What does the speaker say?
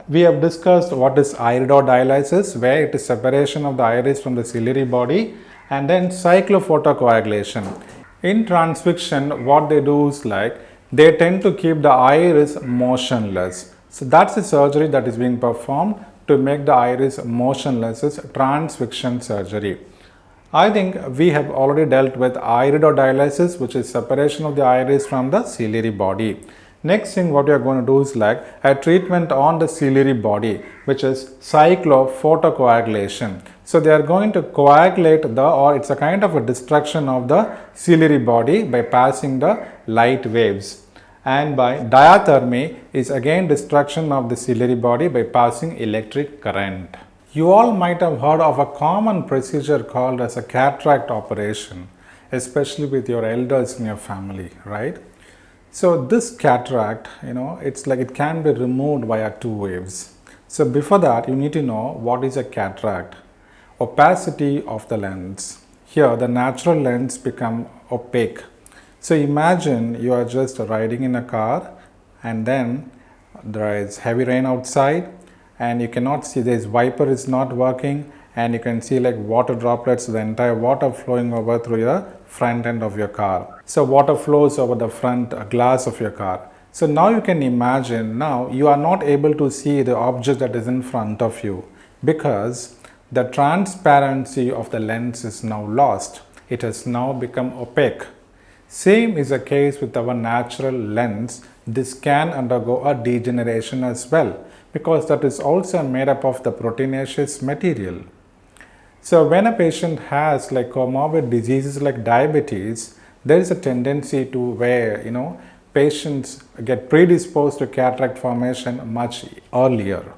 We have discussed what is iridodialysis, where it is separation of the iris from the ciliary body, and then cyclophotocoagulation. In transfixion, what they do is like they tend to keep the iris motionless. So that's the surgery that is being performed to make the iris motionless is transfixion surgery. I think we have already dealt with iridodialysis, which is separation of the iris from the ciliary body. Next thing what we are going to do is like a treatment on the ciliary body, which is cyclophotocoagulation. So they are going to coagulate it's a kind of a destruction of the ciliary body by passing the light waves. And by diathermy is again destruction of the ciliary body by passing electric current. You all might have heard of a common procedure called as a cataract operation, especially with your elders in your family, right? So this cataract, it's like it can be removed via two ways. So before that, you need to know what is a cataract. Opacity of the lens. Here, the natural lens become opaque. So imagine you are just riding in a car and then there is heavy rain outside and you cannot see, this wiper is not working and you can see like water droplets, the entire water flowing over through the front end of your car. So water flows over the front glass of your car. So now you can imagine, now you are not able to see the object that is in front of you because the transparency of the lens is now lost. It has now become opaque. Same is the case with our natural lens. This can undergo a degeneration as well because that is also made up of the proteinaceous material. So when a patient has like comorbid diseases like diabetes, there is a tendency to where patients get predisposed to cataract formation much earlier.